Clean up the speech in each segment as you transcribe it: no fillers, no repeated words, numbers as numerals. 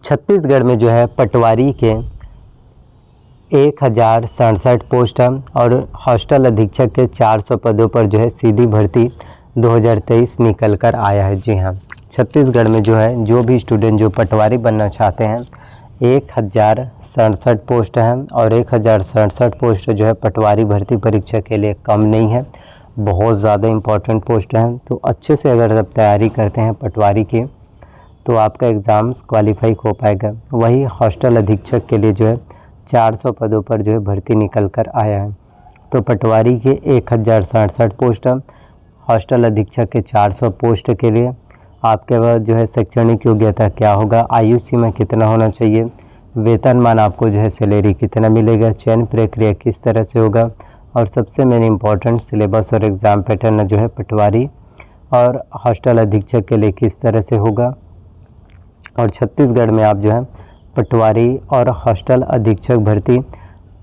छत्तीसगढ़ में जो है पटवारी के 1067 पोस्ट है और हॉस्टल अधीक्षक के 400 पदों पर जो है सीधी भर्ती 2023 निकल कर आया है। जी हाँ, छत्तीसगढ़ में जो है जो भी स्टूडेंट जो पटवारी बनना चाहते हैं 1067 पोस्ट हैं और 1067 पोस्ट जो है पटवारी भर्ती परीक्षा के लिए कम नहीं है, बहुत ज़्यादा इम्पोर्टेंट पोस्ट हैं। तो अच्छे से अगर आप तैयारी करते हैं पटवारी की तो आपका एग्ज़ाम्स क्वालिफाई हो पाएगा। वही हॉस्टल अधीक्षक के लिए जो है 400 पदों पर जो है भर्ती निकल कर आया है। तो पटवारी के 1067 पोस्ट है, हॉस्टल अधीक्षक के 400 पोस्ट के लिए आपके पास जो है शैक्षणिक योग्यता क्या होगा, आयु सीमा कितना होना चाहिए, वेतनमान आपको जो है सैलरी कितना मिलेगा, चयन प्रक्रिया किस तरह से होगा और सबसे मेन इम्पॉर्टेंट सिलेबस और एग्ज़ाम पैटर्न जो है पटवारी और हॉस्टल अधीक्षक के लिए किस तरह से होगा। और छत्तीसगढ़ में आप जो है पटवारी और हॉस्टल अधीक्षक भर्ती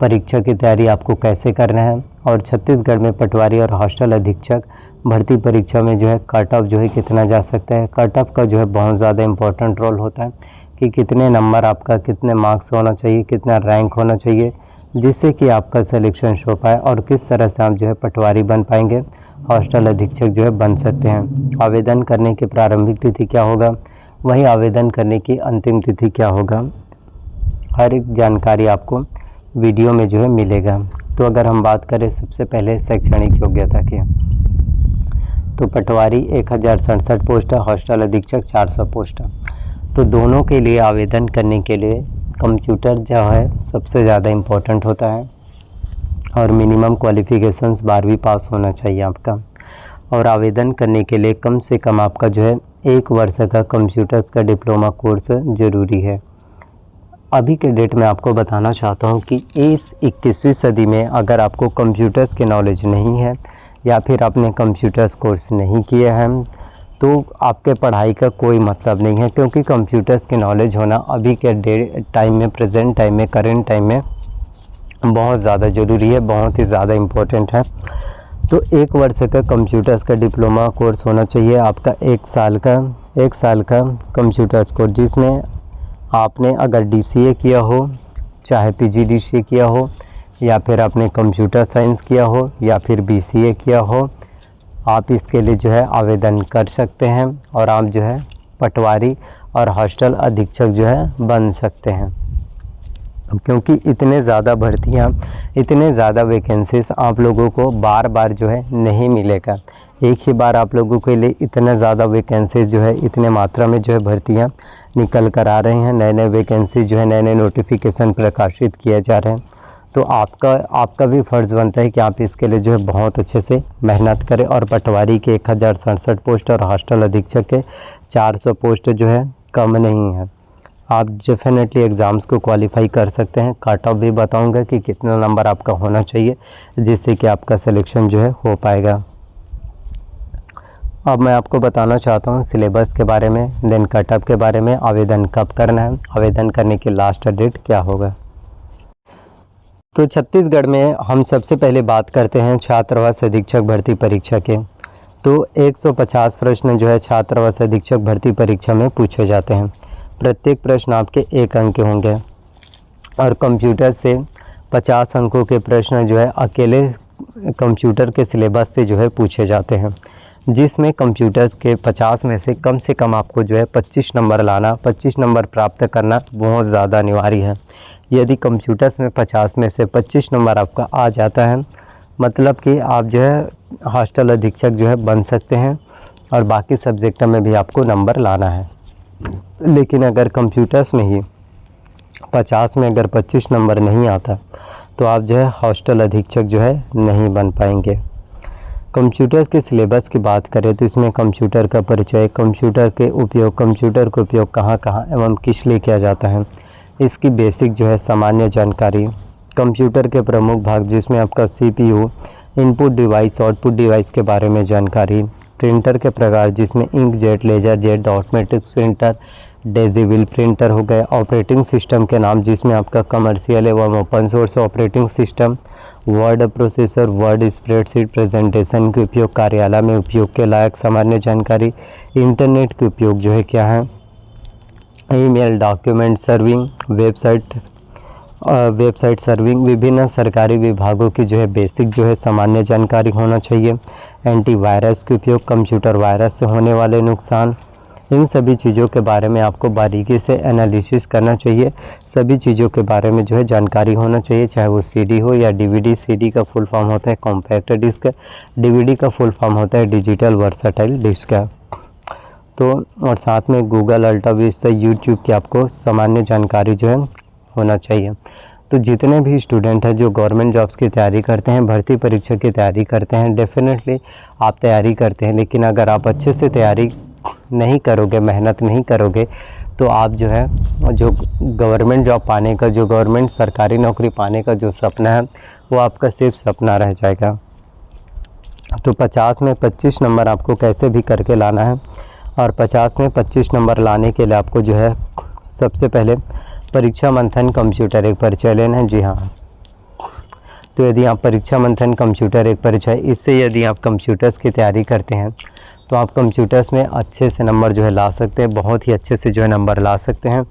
परीक्षा की तैयारी आपको कैसे करना है और छत्तीसगढ़ में पटवारी और हॉस्टल अधीक्षक भर्ती परीक्षा में जो है कट ऑफ जो है कितना जा सकता है। कट ऑफ का जो है बहुत ज़्यादा इम्पोर्टेंट रोल होता है कि कितने नंबर आपका, कितने मार्क्स होना चाहिए, कितना रैंक होना चाहिए, जिससे कि आपका सिलेक्शन हो पाए और किस तरह से आप जो है पटवारी बन पाएंगे, हॉस्टल अधीक्षक जो है बन सकते हैं। आवेदन करने की प्रारंभिक तिथि क्या होगा, वही आवेदन करने की अंतिम तिथि क्या होगा, हर एक जानकारी आपको वीडियो में जो है मिलेगा। तो अगर हम बात करें सबसे पहले शैक्षणिक योग्यता की, तो पटवारी 1067 पोस्ट है, हॉस्टल अधीक्षक 400 पोस्ट है। तो दोनों के लिए आवेदन करने के लिए कंप्यूटर जो है सबसे ज़्यादा इम्पोर्टेंट होता है और मिनिमम क्वालिफ़िकेशंस 12वीं पास होना चाहिए आपका। और आवेदन करने के लिए कम से कम आपका जो है 1 वर्ष का कंप्यूटर्स का डिप्लोमा कोर्स ज़रूरी है। अभी के डेट में आपको बताना चाहता हूँ कि इस 21वीं सदी में अगर आपको कंप्यूटर्स के नॉलेज नहीं है या फिर आपने कंप्यूटर्स कोर्स नहीं किया है तो आपके पढ़ाई का कोई मतलब नहीं है, क्योंकि कंप्यूटर्स की नॉलेज होना अभी के टाइम में, प्रेजेंट टाइम में, करेंट टाइम में बहुत ज़्यादा ज़रूरी है, बहुत ही ज़्यादा इम्पोर्टेंट है। तो 1 वर्ष का कंप्यूटर्स का डिप्लोमा कोर्स होना चाहिए आपका, 1 साल का कंप्यूटर्स कोर्स, जिसमें आपने अगर DCA किया हो, चाहे PGDCA किया हो या फिर आपने कंप्यूटर साइंस किया हो या फिर BCA किया हो, आप इसके लिए जो है आवेदन कर सकते हैं और आप जो है पटवारी और हॉस्टल अधीक्षक जो है बन सकते हैं। क्योंकि इतने ज़्यादा भर्तियाँ, इतने ज़्यादा वैकेंसीज आप लोगों को बार बार जो है नहीं मिलेगा। एक ही बार आप लोगों के लिए इतना ज़्यादा वैकेंसीज जो है, इतने मात्रा में जो है भर्तियाँ निकल कर आ रहे हैं, नए वैकेंसीज जो है, नए नोटिफिकेशन प्रकाशित किए जा रहे हैं। तो आपका भी फ़र्ज़ बनता है कि आप इसके लिए जो है बहुत अच्छे से मेहनत करें और पटवारी के 1067 पोस्ट और हॉस्टल अधीक्षक के 400 पोस्ट जो है कम नहीं है। आप डेफिनेटली एग्ज़ाम्स को क्वालिफाई कर सकते हैं। कट ऑफ भी बताऊंगा कि कितना नंबर आपका होना चाहिए जिससे कि आपका सिलेक्शन जो है हो पाएगा। अब मैं आपको बताना चाहता हूँ सिलेबस के बारे में, देन कट ऑफ के बारे में, आवेदन कब करना है, आवेदन करने की लास्ट डेट क्या होगा। तो छत्तीसगढ़ में हम सबसे पहले बात करते हैं छात्रावास अधीक्षक भर्ती परीक्षा के। तो 150 प्रश्न जो है छात्रावास अधीक्षक भर्ती परीक्षा में पूछे जाते हैं। प्रत्येक प्रश्न आपके 1 अंक के होंगे और कंप्यूटर से 50 अंकों के प्रश्न जो है अकेले कंप्यूटर के सिलेबस से जो है पूछे जाते हैं, जिसमें कंप्यूटर्स के 50 में से कम आपको जो है 25 नंबर लाना, 25 नंबर प्राप्त करना बहुत ज़्यादा अनिवार्य है। यदि कंप्यूटर्स में 50 में से 25 नंबर आपका आ जाता है, मतलब कि आप जो है हॉस्टल अधीक्षक जो है बन सकते हैं और बाकी सब्जेक्ट में भी आपको नंबर लाना है। लेकिन अगर कंप्यूटर्स में ही 50 में अगर 25 नंबर नहीं आता तो आप जो है हॉस्टल अधीक्षक जो है नहीं बन पाएंगे। कंप्यूटर्स के सिलेबस की बात करें तो इसमें कंप्यूटर का परिचय, कंप्यूटर का उपयोग कहाँ कहाँ एवं किस लिए किया जाता है, इसकी बेसिक जो है सामान्य जानकारी, कंप्यूटर के प्रमुख भाग जिसमें आपका CPU, input device, output device के बारे में जानकारी, प्रिंटर के प्रकार जिसमें inkjet, laser jet, automatic printer, डेजिबल प्रिंटर हो गए, ऑपरेटिंग सिस्टम के नाम जिसमें आपका कमर्शियल एवं open source operating system, word processor, word spreadsheet, presentation के उपयोग, कार्यालय में उपयोग के लायक सामान्य जानकारी, इंटरनेट के उपयोग जो है क्या है, email, document serving, website serving, विभिन्न सरकारी विभागों की जो है बेसिक जो है सामान्य जानकारी होना चाहिए। एंटीवायरस के उपयोग, कंप्यूटर वायरस से होने वाले नुकसान, इन सभी चीज़ों के बारे में आपको बारीकी से एनालिसिस करना चाहिए। सभी चीज़ों के बारे में जो है जानकारी होना चाहिए, चाहे वो सीडी हो या डीवीडी। सीडी का फुल फॉर्म होता है कॉम्पैक्ट डिस्क, डीवीडी का फुल फॉर्म होता है डिजिटल वर्सटाइल डिस्क। तो और साथ में गूगल अल्ट्रा विस्टा, यूट्यूब की आपको सामान्य जानकारी जो है होना चाहिए। तो जितने भी स्टूडेंट हैं जो गवर्नमेंट जॉब्स की तैयारी करते हैं, भर्ती परीक्षा की तैयारी करते हैं, डेफिनेटली आप तैयारी करते हैं, लेकिन अगर आप अच्छे से तैयारी नहीं करोगे, मेहनत नहीं करोगे, तो आप जो है जो गवर्नमेंट जॉब पाने का, जो गवर्नमेंट सरकारी नौकरी पाने का जो सपना है वो आपका सिर्फ सपना रह जाएगा। तो 50 में 25 नंबर आपको कैसे भी करके लाना है, और 50 में 25 नंबर लाने के लिए आपको जो है सबसे पहले परीक्षा मंथन कंप्यूटर एक परिचय लेना है। जी हाँ, तो यदि आप परीक्षा मंथन कंप्यूटर एक परिचय, इससे यदि आप कंप्यूटर्स की तैयारी करते हैं तो आप कंप्यूटर्स में अच्छे से नंबर जो है ला सकते हैं, बहुत ही अच्छे से जो है नंबर ला सकते हैं।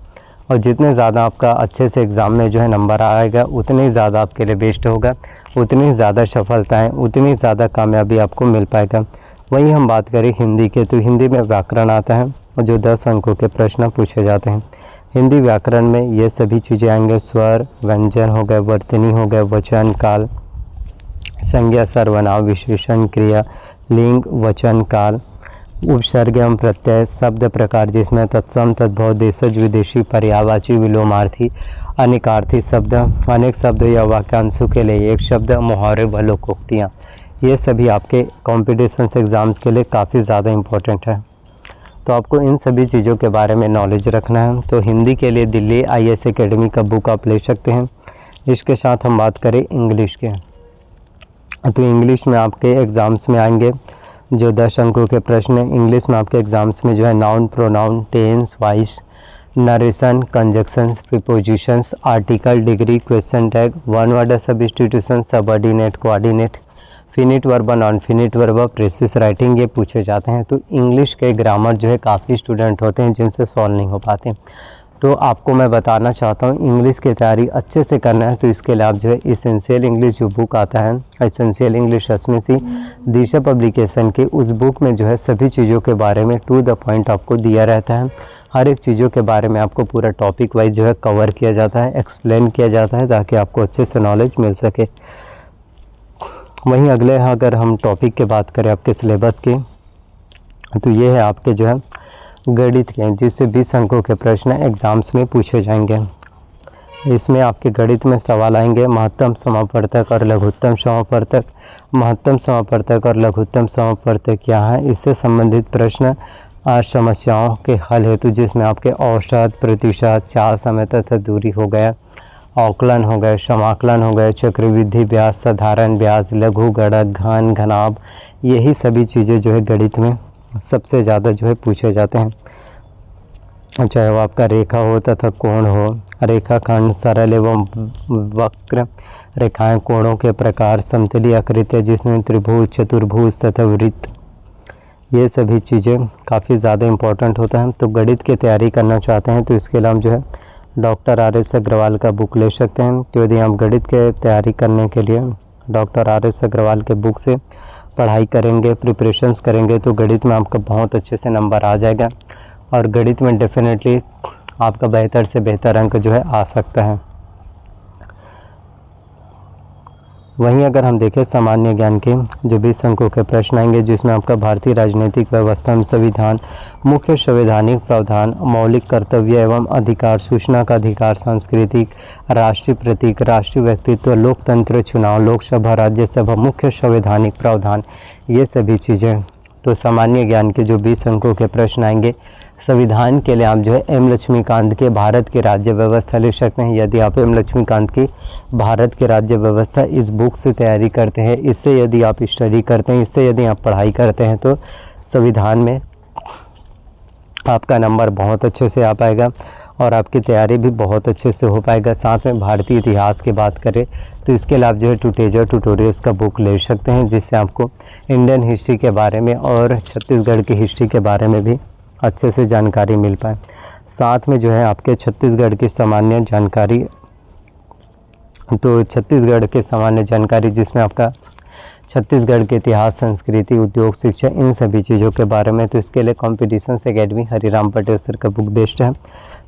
और जितने ज़्यादा आपका अच्छे से एग्ज़ाम में जो है नंबर आएगा, उतने ही ज़्यादा आपके लिए बेस्ट होगा, उतनी ज़्यादा सफलताएँ, उतनी ज़्यादा कामयाबी आपको मिल पाएगा। वहीं हम बात करें हिंदी के, तो हिंदी में व्याकरण आता है और जो 10 अंकों के प्रश्न पूछे जाते हैं। हिंदी व्याकरण में ये सभी चीज़ें आएंगे, स्वर, व्यंजन हो गए, वर्तनी हो गए, वचन, काल, संज्ञा, सर्वनाम, विशेषण, क्रिया, लिंग, वचन, काल, उपसर्ग एवं प्रत्यय, शब्द प्रकार जिसमें तत्सम, तद्भव, देशज, विदेशी, पर्यायवाची, विलोमार्थी, अनेकार्थी शब्द, अनेक शब्द या वाक्यांशों के लिए एक शब्द, मुहावरे व लोकोक्तियाँ, ये सभी आपके कॉम्पिटिशन एग्ज़ाम्स के लिए काफ़ी ज़्यादा इम्पोर्टेंट है। तो आपको इन सभी चीज़ों के बारे में नॉलेज रखना है। तो हिंदी के लिए दिल्ली IAS एकेडमी का बुक आप ले सकते हैं। इसके साथ हम बात करें इंग्लिश के, तो इंग्लिश में आपके एग्ज़ाम्स में आएंगे जो 10 अंकों के प्रश्न हैं। इंग्लिश में आपके एग्ज़ाम्स में जो है noun, pronoun, tense, voice, narration, conjunctions, prepositions, article, degree, question tag, one word substitution, subordinate, coordinate, finite verb, non finite verb, precis writing, ये पूछे जाते हैं। तो इंग्लिश के ग्रामर जो है काफ़ी स्टूडेंट होते हैं जिनसे सॉल्व नहीं हो पाते। तो आपको मैं बताना चाहता हूँ, इंग्लिश की तैयारी अच्छे से करना है तो इसके लिए आप जो है इसेंशियल इंग्लिश जो बुक आता है, इसेंशियल इंग्लिश SMC दिशा पब्लिकेशन की, उस बुक में जो है सभी चीज़ों के बारे में टू द पॉइंट आपको दिया रहता है। हर एक चीज़ों के बारे में आपको पूरा टॉपिक वाइज जो है कवर किया जाता है, एक्सप्लेन किया जाता है, ताकि आपको अच्छे से नॉलेज मिल सके। वहीं अगले अगर हम टॉपिक की बात करें आपके सिलेबस की, तो ये है आपके जो है गणित के, जिससे 20 अंकों के प्रश्न एग्ज़ाम्स में पूछे जाएंगे। इसमें आपके गणित में सवाल आएंगे महत्तम समापवर्तक और लघुत्तम समापवर्तक, महत्तम समापवर्तक और लघुत्तम समापवर्तक क्या है, इससे संबंधित प्रश्न, समस्याओं के हल हेतु, जिसमें आपके औसत, प्रतिशत, चाल, समय तथा दूरी हो गया, अवकलन हो गए, समाकलन हो गए, चक्रवृद्धि ब्याज, साधारण ब्याज, लघु गणक, घन, घनाभ, यही सभी चीज़ें जो है गणित में सबसे ज़्यादा जो है पूछे जाते हैं। चाहे वो आपका रेखा हो तथा कोण हो, रेखाखंड, सरल एवं वक्र रेखाएं, कोणों के प्रकार, समतलीय आकृतियाँ जिसमें त्रिभुज, चतुर्भुज तथा वृत्त, ये सभी चीज़ें काफ़ी ज़्यादा इम्पोर्टेंट होता है। तो गणित की तैयारी करना चाहते हैं तो इसके लिए हम जो है डॉक्टर RS अग्रवाल का बुक ले सकते हैं। तो यदि आप गणित के तैयारी करने के लिए डॉक्टर RS अग्रवाल के बुक से पढ़ाई करेंगे, प्रिपरेशंस करेंगे, तो गणित में आपका बहुत अच्छे से नंबर आ जाएगा और गणित में डेफिनेटली आपका बेहतर से बेहतर अंक जो है आ सकता है। वहीं अगर हम देखें सामान्य ज्ञान के जो 20 अंकों के प्रश्न आएंगे, जिसमें आपका भारतीय राजनीतिक व्यवस्था में संविधान, मुख्य संवैधानिक प्रावधान, मौलिक कर्तव्य एवं अधिकार, सूचना का अधिकार, सांस्कृतिक, राष्ट्रीय प्रतीक, राष्ट्रीय व्यक्तित्व, लोकतंत्र, चुनाव, लोकसभा, राज्यसभा, मुख्य संवैधानिक प्रावधान, ये सभी चीज़ें। तो सामान्य ज्ञान के जो 20 अंकों के प्रश्न आएंगे, संविधान के लिए आप जो है M लक्ष्मीकांत के भारत की राज्य व्यवस्था ले सकते हैं। यदि आप M लक्ष्मीकांत की भारत की राज्य व्यवस्था इस बुक से तैयारी करते हैं, इससे यदि आप स्टडी करते हैं, इससे यदि आप पढ़ाई करते हैं, तो संविधान में आपका नंबर बहुत अच्छे से आ पाएगा और आपकी तैयारी भी बहुत अच्छे से हो पाएगा। साथ में भारतीय इतिहास की बात करें तो इसके लिए आप जो है टूटेजर ट्यूटोरियल्स का बुक ले सकते हैं, जिससे आपको इंडियन हिस्ट्री के बारे में और छत्तीसगढ़ की हिस्ट्री के बारे में भी अच्छे से जानकारी मिल पाए। साथ में जो है आपके छत्तीसगढ़ की सामान्य जानकारी, तो छत्तीसगढ़ के सामान्य जानकारी जिसमें आपका छत्तीसगढ़ के इतिहास, संस्कृति, उद्योग, शिक्षा, इन सभी चीज़ों के बारे में। तो इसके लिए competitions academy Hariram Patel sir का बुक बेस्ड है।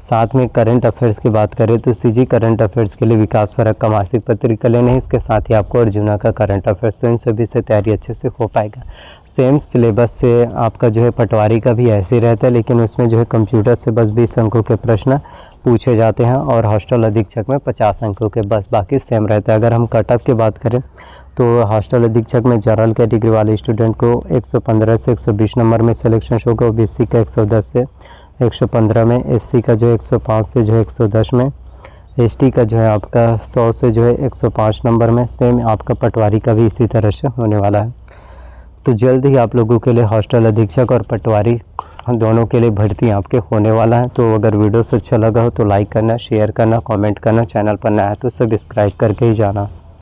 साथ में करंट अफेयर्स की बात करें तो सीजी करंट अफेयर्स के लिए विकास फरक का मासिक पत्रिका लेने हैं। इसके साथ ही आपको अर्जुना का करंट अफेयर्स, तो इन सभी से तैयारी अच्छे से हो पाएगा। सेम सिलेबस से आपका जो है पटवारी का भी ऐसे ही रहता है, लेकिन उसमें जो है कंप्यूटर से बस 20 अंकों के प्रश्न पूछे जाते हैं और हॉस्टल अधीक्षक में 50 अंकों के बस, बाकी सेम रहता है। अगर हम कटअप की बात करें तो हॉस्टल अधीक्षक में जनरल कैटेगरी वाले स्टूडेंट को 115 से 120 नंबर में सिलेक्शन होगा, ओबीसी का 110 से 115 में, एससी का जो है 105 से जो है 110 में, एसटी का जो है आपका 100 से जो है 105 नंबर में। सेम आपका पटवारी का भी इसी तरह से होने वाला है। तो जल्द ही आप लोगों के लिए हॉस्टल अधीक्षक और पटवारी दोनों के लिए भर्ती आपके होने वाला है। तो अगर वीडियो से अच्छा लगा हो तो लाइक करना, शेयर करना, कमेंट करना, चैनल पर नया है तो सब्सक्राइब करके ही जाना।